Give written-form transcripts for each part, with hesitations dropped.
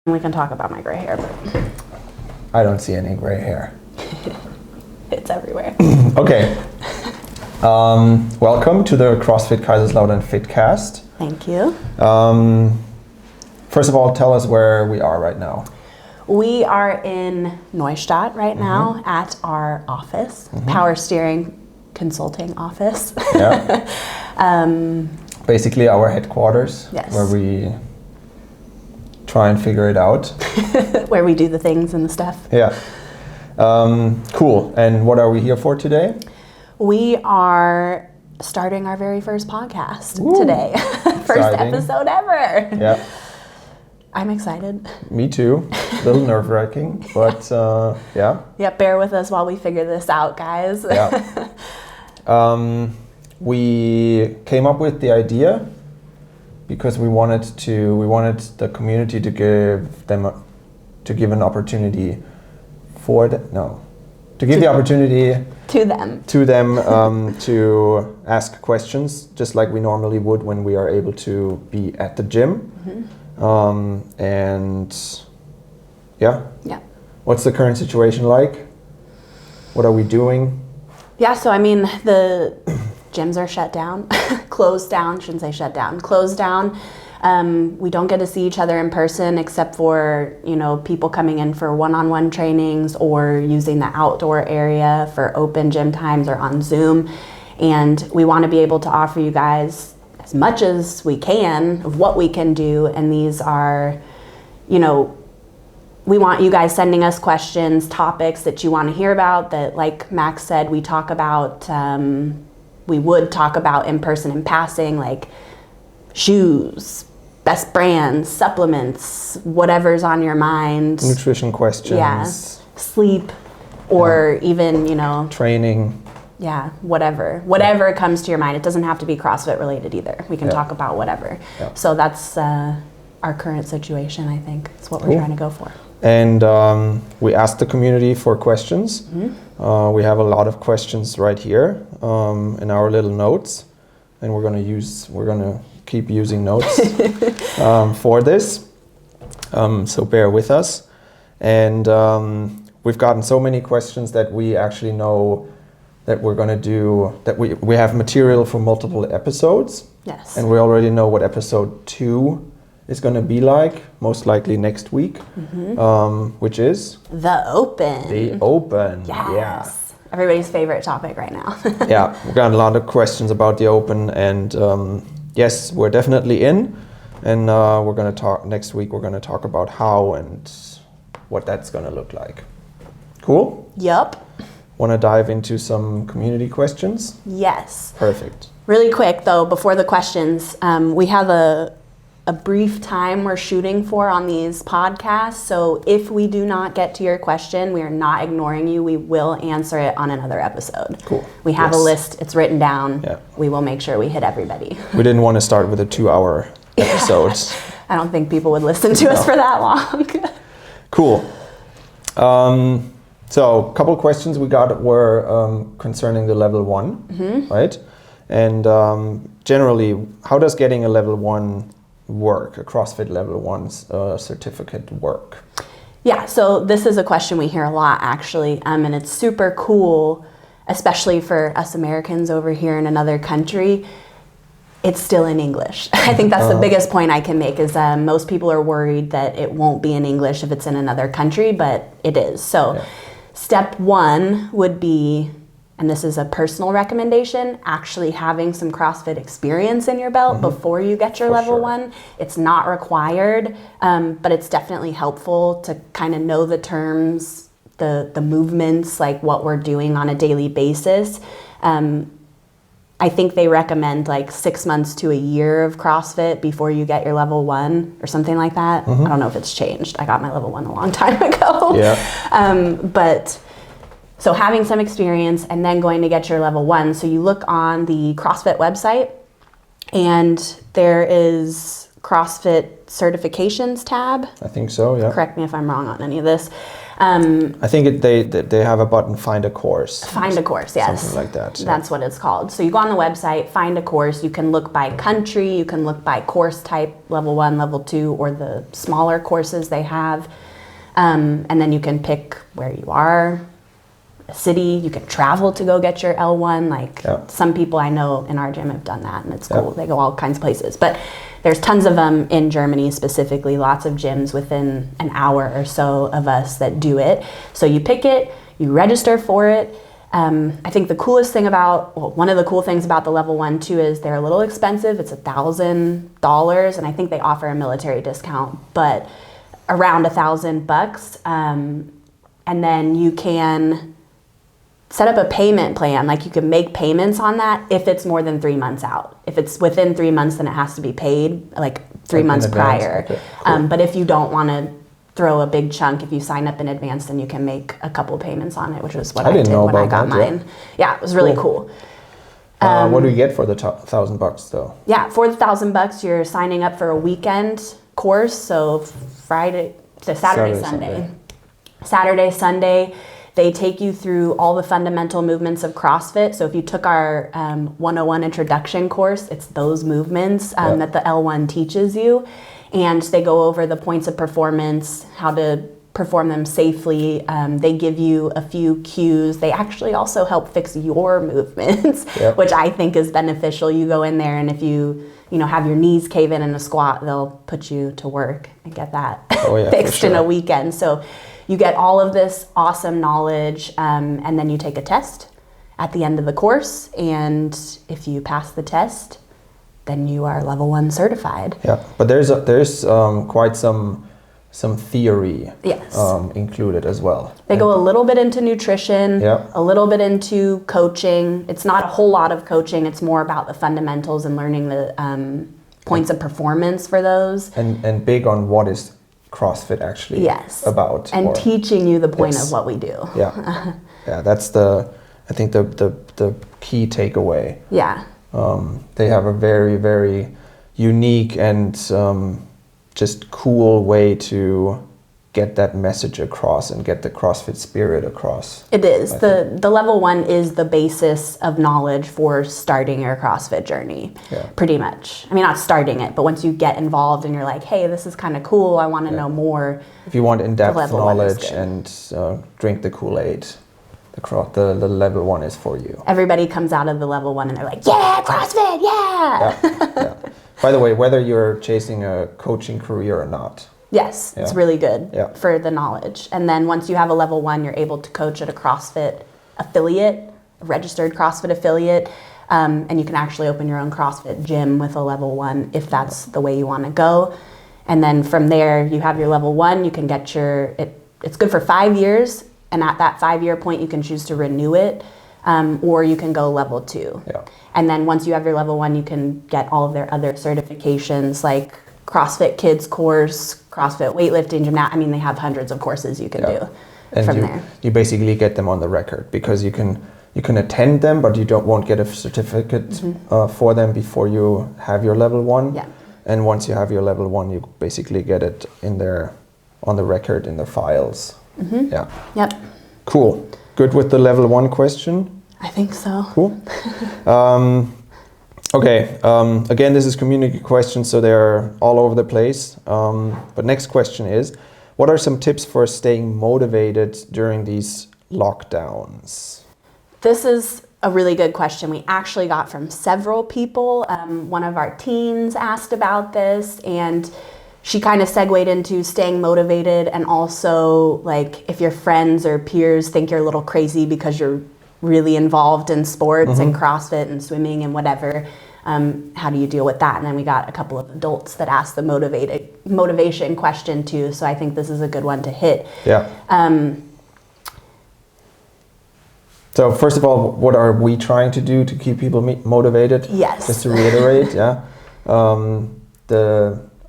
We can talk about my gray hair, but I don't see any gray hair. it's everywhere. Okay. Welcome to the CrossFit Kaiserslautern FITCAST. Thank you. First of all, tell us where we are right now. We are in Neustadt right now at our office, Power Steering Consulting office. Yeah. Basically our headquarters, Yes. where we try and figure it out. Where we do the things and the stuff. Yeah. Cool. And what are we here for today? We are starting our very first podcast Woo. Today. First Exciting. episode ever. Yeah. I'm excited. Me too. A little nerve-wracking, but yeah. Yeah, bear with us while we figure this out, guys. Yeah. We came up with the idea because we wanted the community to give an opportunity to give the opportunity To them. to them to ask questions just like we normally would when we are able to be at the gym. And yeah. What's the current situation like? What are we doing? Yeah, so I mean, the gyms are shut down, closed down, shouldn't say shut down, closed down. We don't get to see each other in person except for, people coming in for one-on-one trainings or using the outdoor area for open gym times or on Zoom. And we want to be able to offer you guys as much as we can of what we can do. And these are, we want you guys sending us questions, topics that you want to hear about that, like Max said, we would talk about in person in passing, like shoes, best brands, supplements, whatever's on your mind. Nutrition questions. Yeah, sleep, or even, training. Yeah, whatever comes to your mind. It doesn't have to be CrossFit related either. We can talk about whatever. Yeah. So that's our current situation, I think. It's what we're trying to go for. And we asked the community for questions. We have a lot of questions right here in our little notes, and we're gonna keep using notes for this. So bear with us. And we've gotten so many questions that we actually know that we're gonna do, that we have material for multiple episodes. Yes. And we already know what episode 2 is going to be like, most likely next week, which is? The Open. The Open, yes. Yeah. Everybody's favorite topic right now. Yeah, we got a lot of questions about the Open, and yes, we're definitely in, and we're going to talk, next week we're going to talk about how and what that's going to look like. Cool? Yup. Want to dive into some community questions? Yes. Perfect. Really quick though, before the questions, we have a brief time we're shooting for on these podcasts. So if we do not get to your question, we are not ignoring you. We will answer it on another episode. Cool. We have a list. It's written down. Yeah. We will make sure we hit everybody. We didn't want to start with a 2-hour episode. I don't think people would listen to us for that long. Cool. So a couple questions we got were concerning the level 1, right? And generally, how does getting a level 1 work, a CrossFit level 1 certificate work? Yeah, so this is a question we hear a lot actually, and it's super cool, especially for us Americans over here in another country. It's still in English. I think that's the biggest point I can make, is most people are worried that it won't be in English if it's in another country, but it is. So step 1 would be, and this is a personal recommendation, actually having some CrossFit experience in your belt before you get your level 1. It's not required, but it's definitely helpful to kind of know the terms, the movements, like what we're doing on a daily basis. I think they recommend like 6 months to a year of CrossFit before you get your level 1 or something like that. I don't know if it's changed. I got my level 1 a long time ago. Yeah. But so having some experience and then going to get your level 1. So you look on the CrossFit website and there is CrossFit certifications tab. I think so, yeah. Correct me if I'm wrong on any of this. I think they have a button, find a course. Find a course, yes. Something like that. Yeah. That's what it's called. So you go on the website, find a course. You can look by country, you can look by course type, level 1, level 2, or the smaller courses they have. And then you can pick where you are, a city. You can travel to go get your L1. Like some people I know in our gym have done that, and it's cool. They go all kinds of places. But there's tons of them in Germany specifically, lots of gyms within an hour or so of us that do it. So you pick it, you register for it. I think the coolest thing one of the cool things about the level 1 too is they're a little expensive. It's $1,000, and I think they offer a military discount, but around $1,000. And then you can set up a payment plan. Like you can make payments on that if it's more than 3 months out. If it's within 3 months, then it has to be paid like 3 months prior. Okay, cool. But if you don't want to throw a big chunk, if you sign up in advance, then you can make a couple payments on it, which was what I did when I got mine. Yeah, it was really cool. What do you get for the $1,000 though? Yeah, for the $1,000, you're signing up for a weekend course. So Saturday, Sunday. They take you through all the fundamental movements of CrossFit. So if you took our 101 introduction course, it's those movements that the L1 teaches you. And they go over the points of performance, how to perform them safely. They give you a few cues. They actually also help fix your movements, which I think is beneficial. You go in there, and if you have your knees cave in a squat, they'll put you to work and get that fixed in a weekend. So you get all of this awesome knowledge, and then you take a test at the end of the course. And if you pass the test, then you are level 1 certified. Yeah, but there's quite some theory included as well. They go a little bit into nutrition, a little bit into coaching. It's not a whole lot of coaching. It's more about the fundamentals and learning the points of performance for those. And big on what is CrossFit actually about. And teaching you the point of what we do. Yeah, that's I think the key takeaway. Yeah. They have a very, very unique and just cool way to get that message across and get the CrossFit spirit across. It is. The level 1 is the basis of knowledge for starting your CrossFit journey, pretty much. I mean, not starting it, but once you get involved and you're like, hey, this is kind of cool, I want to know more. If you want in-depth knowledge and drink the Kool-Aid, the level 1 is for you. Everybody comes out of the level 1 and they're like, yeah, CrossFit, yeah. By the way, whether you're chasing a coaching career or not. Yes, it's really good for the knowledge. And then once you have a level 1, you're able to coach at a CrossFit affiliate, a registered CrossFit affiliate, and you can actually open your own CrossFit gym with a level 1 if that's the way you want to go. And then from there, you have your level 1, you can get it's good for 5 years, and at that 5-year point, you can choose to renew it, or you can go level 2. Yeah. And then once you have your level 1, you can get all of their other certifications like CrossFit Kids course, CrossFit weightlifting, gymnastics. I mean, they have hundreds of courses you can do from there. You basically get them on the record because you can attend them, but you won't get a certificate for them before you have your level 1. Yeah. And once you have your level 1, you basically get it on the record in the files. Mm-hmm. Yeah. Yep. Cool. Good with the level 1 question? I think so. Cool. Okay, again, this is community questions, so they're all over the place. But next question is, what are some tips for staying motivated during these lockdowns? This is a really good question. We actually got from several people. One of our teens asked about this, and she kind of segued into staying motivated, and also like if your friends or peers think you're a little crazy because you're really involved in sports and CrossFit and swimming and whatever, how do you deal with that? And then we got a couple of adults that asked the motivation question too, so I think this is a good one to hit. Yeah. So first of all, what are we trying to do to keep people motivated? Yes. Just to reiterate,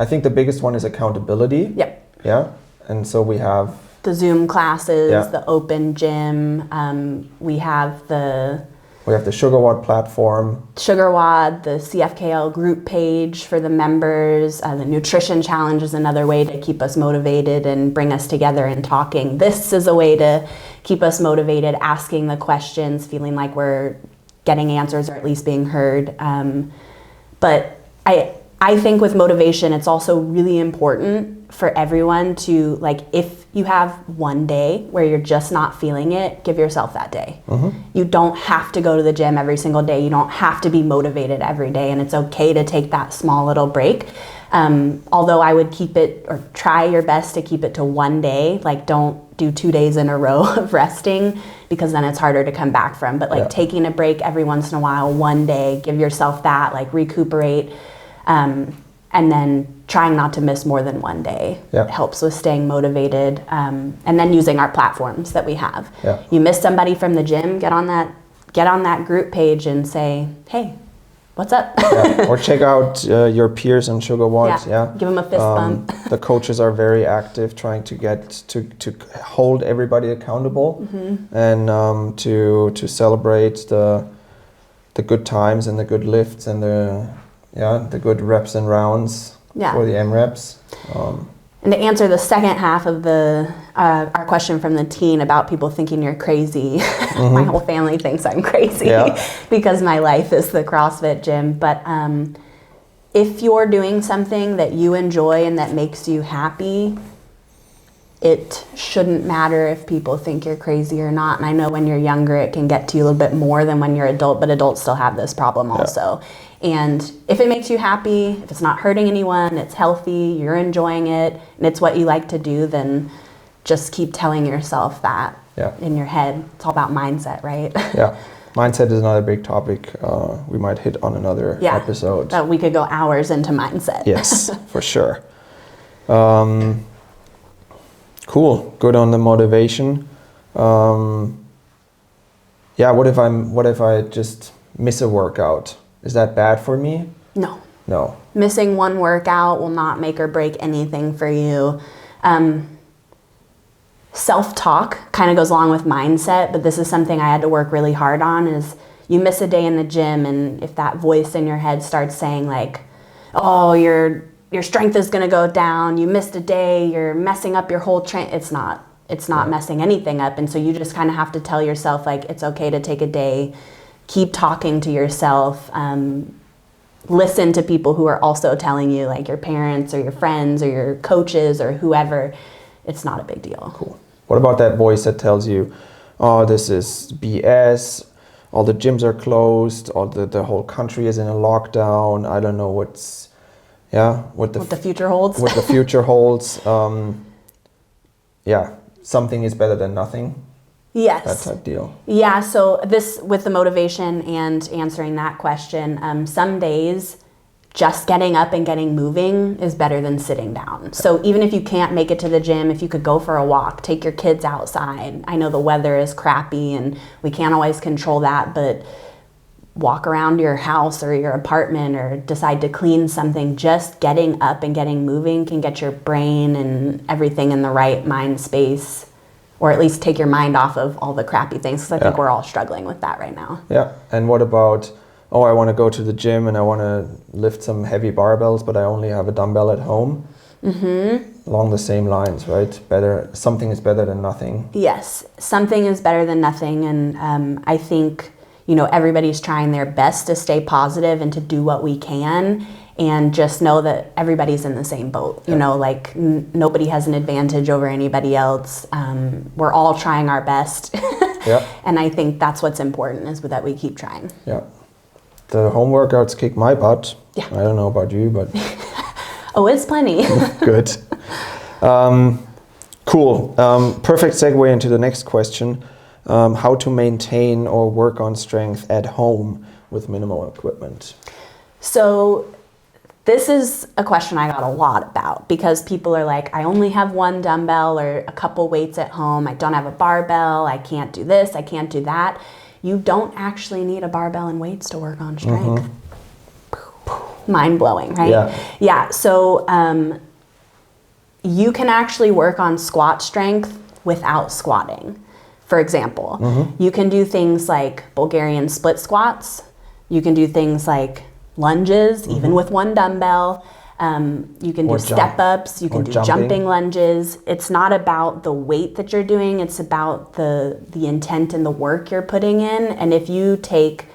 I think the biggest one is accountability. Yep. Yeah. And so we have the Zoom classes, the open gym. We have We have the SugarWOD platform. SugarWOD, the CFKL group page for the members, the nutrition challenge is another way to keep us motivated and bring us together and talking. This is a way to keep us motivated, asking the questions, feeling like we're getting answers or at least being heard. But I think with motivation, it's also really important for everyone to, like, if you have one day where you're just not feeling it, give yourself that day. You don't have to go to the gym every single day. You don't have to be motivated every day, and it's okay to take that small little break. Although I would keep it, or try your best to keep it to one day. Like, don't do 2 days in a row of resting, because then it's harder to come back from. But like taking a break every once in a while, one day, give yourself that, like recuperate. And then trying not to miss more than one day helps with staying motivated. And then using our platforms that we have. You miss somebody from the gym, get on that group page and say, hey, what's up? Or check out your peers on SugarWOD. Give them a fist bump. The coaches are very active, trying to get to hold everybody accountable and to celebrate the good times and the good lifts and the good reps and rounds for the MREPs. And to answer the second half of our question from the teen about people thinking you're crazy, my whole family thinks I'm crazy because my life is the CrossFit gym. But if you're doing something that you enjoy and that makes you happy, it shouldn't matter if people think you're crazy or not. And I know when you're younger, it can get to you a little bit more than when you're adult, but adults still have this problem also. And if it makes you happy, if it's not hurting anyone, it's healthy, you're enjoying it, and it's what you like to do, then just keep telling yourself that in your head. It's all about mindset, right? Mindset is another big topic we might hit on another episode. We could go hours into mindset. Yes, for sure. Cool. Good on the motivation. What if I just miss a workout? Is that bad for me? No. Missing one workout will not make or break anything for you. Self-talk kind of goes along with mindset, but this is something I had to work really hard on, is you miss a day in the gym, and if that voice in your head starts saying like, oh, your strength is going to go down, you missed a day, you're messing up your whole it's not messing anything up. And so you just kind of have to tell yourself, like, it's okay to take a day, keep talking to yourself, listen to people who are also telling you, like your parents or your friends or your coaches or whoever. It's not a big deal. Cool. What about that voice that tells you, oh, this is BS, all the gyms are closed, all the whole country is in a lockdown, I don't know what the future holds. What the future holds. Something is better than nothing. Yes. That type deal. Yeah, so this, with the motivation and answering that question, some days just getting up and getting moving is better than sitting down. So even if you can't make it to the gym, if you could go for a walk, take your kids outside. I know the weather is crappy and we can't always control that, but walk around your house or your apartment or decide to clean something. Just getting up and getting moving can get your brain and everything in the right mind space, or at least take your mind off of all the crappy things, because I think we're all struggling with that right now. Yeah. And what about, I want to go to the gym and I want to lift some heavy barbells, but I only have a dumbbell at home? Along the same lines, right? Something is better than nothing. Yes, something is better than nothing. And I think, everybody's trying their best to stay positive and to do what we can, and just know that everybody's in the same boat. Nobody has an advantage over anybody else. We're all trying our best. And I think that's what's important, is that we keep trying. The home workouts kick my butt. I don't know about you, but... Oh, it's plenty. Good. Cool. Perfect segue into the next question. How to maintain or work on strength at home with minimal equipment? So this is a question I got a lot about, because people are like, I only have one dumbbell or a couple weights at home. I don't have a barbell. I can't do this. I can't do that. You don't actually need a barbell and weights to work on strength. Mind blowing, right? Yeah. So you can actually work on squat strength without squatting. for example. You can do things like Bulgarian split squats. You can do things like lunges, even with one dumbbell. You can do step-ups. You can do jumping lunges. It's not about the weight that you're doing. It's about the intent and the work you're putting in. And if you take,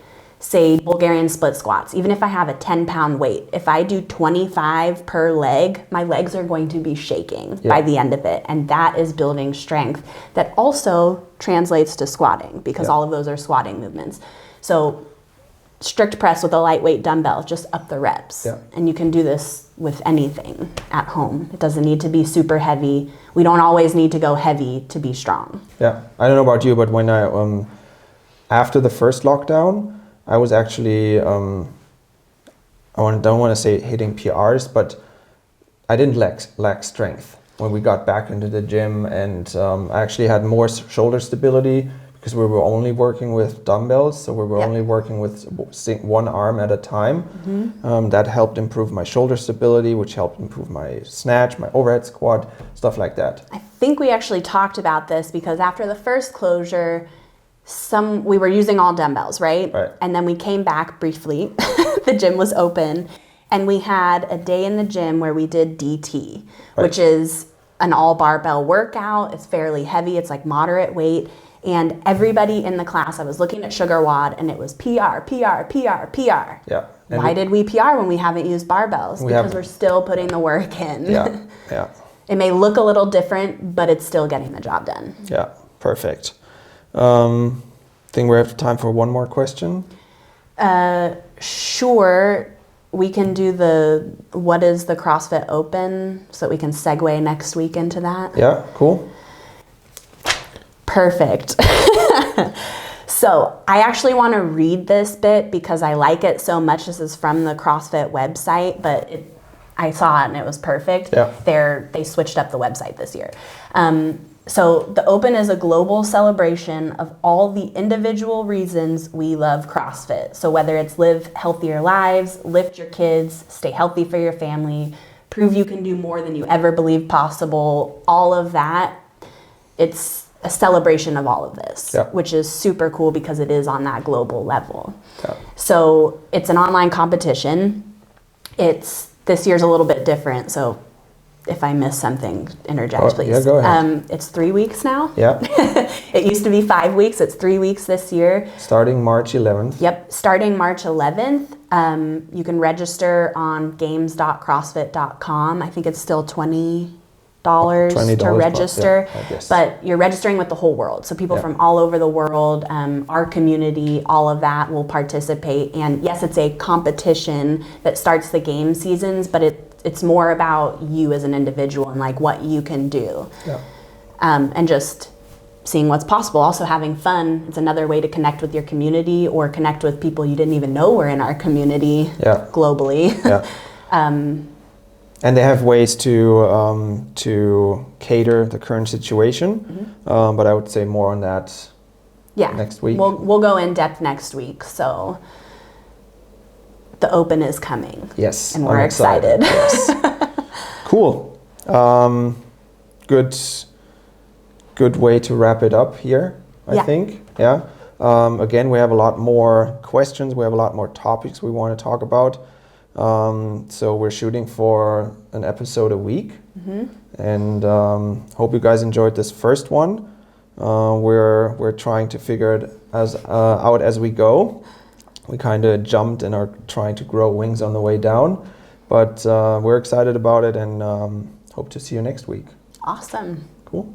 say, Bulgarian split squats, even if I have a 10-pound weight, if I do 25 per leg, my legs are going to be shaking by the end of it. And that is building strength that also translates to squatting, because all of those are squatting movements. So strict press with a lightweight dumbbell, just up the reps. And you can do this with anything at home. It doesn't need to be super heavy. We don't always need to go heavy to be strong. Yeah, I don't know about you, but when I, after the first lockdown, I was actually, don't want to say hitting PRs, but I didn't lack strength when we got back into the gym, and I actually had more shoulder stability, because we were only working with dumbbells, so we were only working with one arm at a time. That helped improve my shoulder stability, which helped improve my snatch, my overhead squat, stuff like that. I think we actually talked about this, because after the first closure, we were using all dumbbells, right? And then we came back briefly. The gym was open, and we had a day in the gym where we did DT, which is an all barbell workout. It's fairly heavy. It's like moderate weight. And everybody in the class, I was looking at Sugar WOD, and it was PR, PR, PR, PR. Yeah. Why did we PR when we haven't used barbells? Because we're still putting the work in. It may look a little different, but it's still getting the job done. Yeah, perfect. Think we have time for one more question? Sure. We can do what is the CrossFit Open, so that we can segue next week into that. Yeah, cool. Perfect. So I actually want to read this bit because I like it so much. This is from the CrossFit website, but I saw it and it was perfect. They switched up the website this year. So the Open is a global celebration of all the individual reasons we love CrossFit. So whether it's live healthier lives, lift your kids, stay healthy for your family, prove you can do more than you ever believed possible, all of that, it's a celebration of all of this, which is super cool because it is on that global level. So it's an online competition. This year's a little bit different, so if I miss something, interject, please. Yeah, go ahead. It's 3 weeks now. Yeah. It used to be 5 weeks. It's 3 weeks this year. Starting March 11th. Yep, starting March 11th. You can register on games.crossfit.com. I think it's still $20 to register, but you're registering with the whole world. So people from all over the world, our community, all of that will participate. And yes, it's a competition that starts the game seasons, but it's more about you as an individual and like what you can do. And just seeing what's possible. Also having fun. It's another way to connect with your community or connect with people you didn't even know were in our community globally. And they have ways to cater the current situation, but I would say more on that next week. We'll go in depth next week. So the Open is coming. Yes, and we're excited. Yes. Cool. Good way to wrap it up here, I think. Again, we have a lot more questions. We have a lot more topics we want to talk about. So we're shooting for an episode a week, and hope you guys enjoyed this first one. We're trying to figure it out as we go. We kind of jumped and are trying to grow wings on the way down, but we're excited about it, and hope to see you next week. Awesome. Cool.